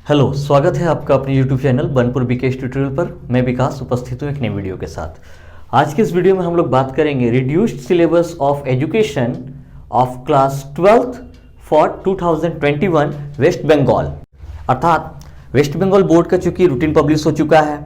Hello, स्वागत है आपका अपने YouTube channel Burnpur BKS tutorial पर। मैं विकास उपस्थित हूँ एक नई वीडियो के साथ। आज के इस वीडियो में हम लोग बात करेंगे reduced syllabus of education of class 12th for 2021 West Bengal. अर्थात वेस्ट बंगाल बोर्ड का चूंकि रूटीन पब्लिश हो चुका है,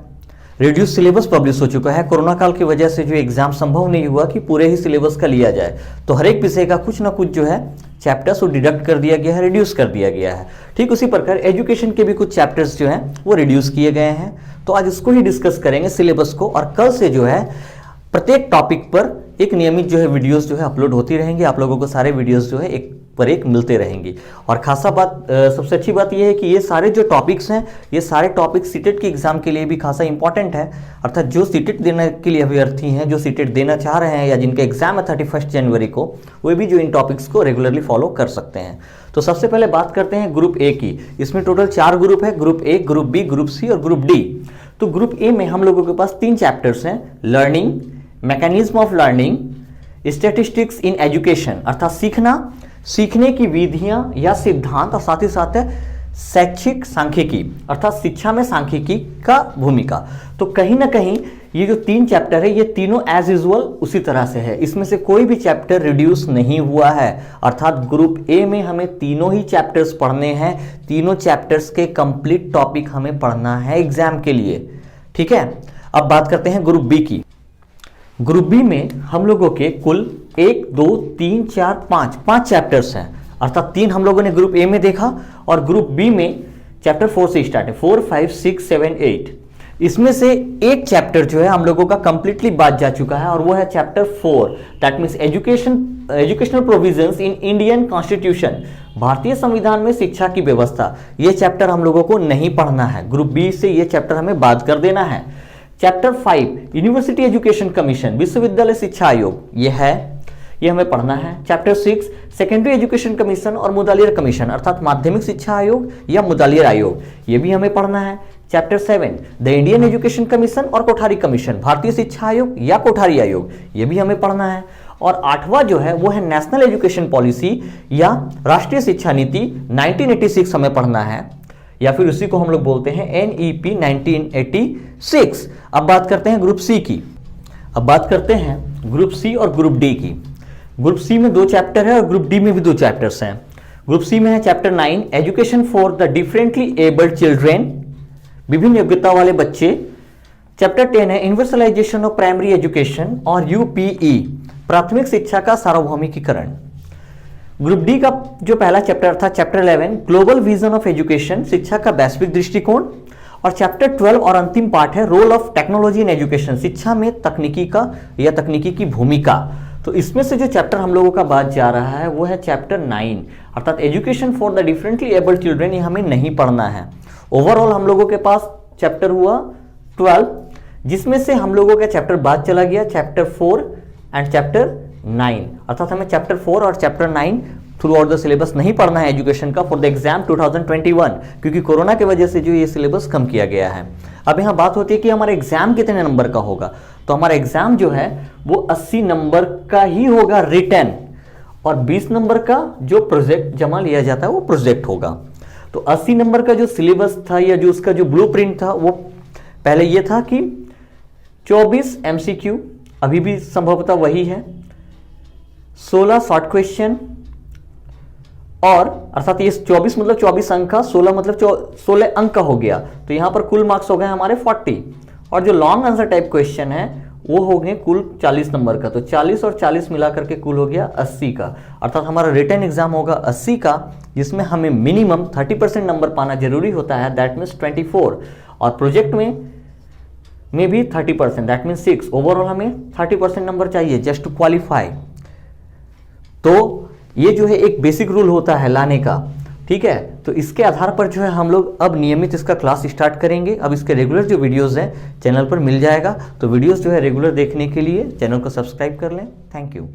रिड्यूस सिलेबस पब्लिश हो चुका है। कोरोना काल की वजह से जो एग्जाम संभव नहीं हुआ कि पूरे ही सिलेबस का लिया जाए, तो हर एक विषय का कुछ ना कुछ जो है चैप्टर्स को डिडक्ट कर दिया गया है, रिड्यूस कर दिया गया है। ठीक उसी प्रकार एजुकेशन के भी कुछ चैप्टर्स जो हैं वो रिड्यूस किए गए हैं। तो आज इसको ही डिस्कस करेंगे सिलेबस को, और कल से जो है प्रत्येक टॉपिक पर एक नियमित जो है वीडियोस जो है अपलोड होती रहेंगी। आप लोगों को सारे वीडियोस जो है एक पर एक मिलते रहेंगी। और खासा बात, सबसे अच्छी बात यह है कि ये सारे जो टॉपिक्स हैं, ये सारे टॉपिक्स सीटेट के एग्जाम के लिए भी खासा इंपॉर्टेंट है। अर्थात जो सीटेट देने के लिए अभ्यर्थी हैं, जो सीटेट देना चाह रहे हैं या जिनका एग्जाम है 31 जनवरी को, वे भी जो इन टॉपिक्स को रेगुलरली फॉलो कर सकते हैं। तो सबसे पहले बात करते हैं ग्रुप ए की। इसमें टोटल 4 ग्रुप है, group A, group B, group C और ग्रुप डी। तो ग्रुप ए में हम लोगों के पास 3 चैप्टर्स हैं, learning, mechanism of learning, statistics in education, अर्थात सीखना, सीखने की विधियां या सिद्धांत, और साथ ही साथ है शैक्षिक सांख्यिकी, अर्थात शिक्षा में सांख्यिकी का भूमिका। तो कहीं ना कहीं ये जो 3 चैप्टर है, ये तीनों एज यूजुअल उसी तरह से है, इसमें से कोई भी चैप्टर रिड्यूस नहीं हुआ है। अर्थात ग्रुप ए में हमें तीनों ही चैप्टर्स पढ़ने हैं, तीनों चैप्टर्स के कंप्लीट टॉपिक हमें पढ़ना है एग्जाम के लिए। ठीक है, अब बात करते हैं ग्रुप बी की। ग्रुप बी में हम लोगों के कुल 1, 2, 3, 4, 5 चैप्टर्स हैं। अर्थात 3 हम लोगों ने ग्रुप ए में देखा, और ग्रुप बी में चैप्टर 4 से स्टार्ट है, 4, 5, 6, 7, 8। इसमें से एक चैप्टर जो है हम लोगों का कंप्लीटली बात जा चुका है, और वो है chapter 4, that means educational provisions in Indian constitution, भारतीय संविधान में शिक्षा की व्यवस्था। ये चैप्टर हम लोगों को नहीं पढ़ना है, ग्रुप बी से ये चैप्टर हमें बात कर देना है। चैप्टर 5 यूनिवर्सिटी एजुकेशन कमीशन, विश्वविद्यालय शिक्षा आयोग, ये हमें पढ़ना है। चैप्टर 6 सेकेंडरी एजुकेशन कमीशन और मुदालियर कमीशन, अर्थात माध्यमिक शिक्षा आयोग या मुदालियर आयोग, ये भी हमें पढ़ना है। Chapter 7 the Indian education commission और कोठारी कमीशन, भारतीय शिक्षा आयोग या कोठारी आयोग, ये भी हमें पढ़ना है। और 8वां जो है वो है नेशनल एजुकेशन पॉलिसी या राष्ट्रीय शिक्षा नीति 1986 हमें पढ़ना है, या फिर उसी को हम लोग बोलते हैं NEP 1986। अब बात करते हैं ग्रुप सी की। अब बात करते हैं ग्रुप सी और ग्रुप डी की। ग्रुप सी में 2 चैप्टर है और ग्रुप डी में भी 2 चैप्टर्स हैं। ग्रुप सी में है chapter 9 education for the differently abled children, विभिन्न योग्यता वाले बच्चे। चैप्टर 10 है यूनिवर्सलाइजेशन ऑफ प्राइमरी एजुकेशन और UPE, प्राथमिक शिक्षा का सार्वभौमिकीकरण। ग्रुप डी का जो पहला चैप्टर था chapter 11 global vision of education, शिक्षा का वैश्विक दृष्टिकोण। और चैप्टर 12 और अंतिम पार्ट है role of technology in education, शिक्षा में तकनीकी का या तकनीकी की भूमिका। तो इसमें से जो चैप्टर हम लोगों का बात जा रहा है वो है चैप्टर 9, अर्थात education for the differently abled children, ये हमें नहीं पढ़ना है। ओवरऑल हम लोगों के पास चैप्टर हुआ 12, जिसमें से हम लोगों का चैप्टर बाद चला गया चैप्टर 4 एंड चैप्टर 9, अर्थात हमें चैप्टर 4 और chapter 9 through out the syllabus नहीं पढ़ना है एजुकेशन का फॉर द एग्जाम 2021, क्योंकि कोरोना की वजह से जो ये सिलेबस कम किया गया है। अब यहाँ बात होती है कि हमारा एग्जाम कितने नंबर का होगा। तो हमारा एग्जाम जो है वो 80 नंबर का ही होगा रिटन, और 20 नंबर का जो प्रोजेक्ट जमा लिया जाता है वो प्रोजेक्ट होगा। तो 80 नंबर का जो सिलेबस था या जो उसका जो ब्लूप्रिंट था वो पहले ये था कि 24 MCQ, अभी भी संभवतः वही है, 16 शॉर्ट क्वेश्चन, और अर्थात ये 24 मतलब 24 अंक का, 16 मतलब 16 अंक का हो गया। तो यहां पर कुल मार्क्स हो गए हमारे 40, और जो लॉन्ग आंसर टाइप क्वेश्चन है वो हो गए कुल 40 नंबर का। तो 40 और 40 मिला करके कुल हो गया 80 का, अर्थात हमारा रिटन एग्जाम होगा 80 का, जिसमें हमें मिनिमम 30% नंबर पाना जरूरी होता है, दैट मीन्स 24, और प्रोजेक्ट में भी 30%, दैट मीन्स 6। ओवरऑल हमें 30% नंबर चाहिए जस्ट टू क्वालिफाई। तो ये जो है एक बेसिक रूल होता है लाने का, ठीक है। तो इसके आधार पर जो है हम लोग अब नियमित इसका क्लास स्टार्ट करेंगे। अब इसके रेगुलर जो वीडियोस हैं चैनल पर मिल जाएगा, तो वीडियोस जो है रेगुलर देखने के लिए चैनल को सब्सक्राइब कर लें। Thank you.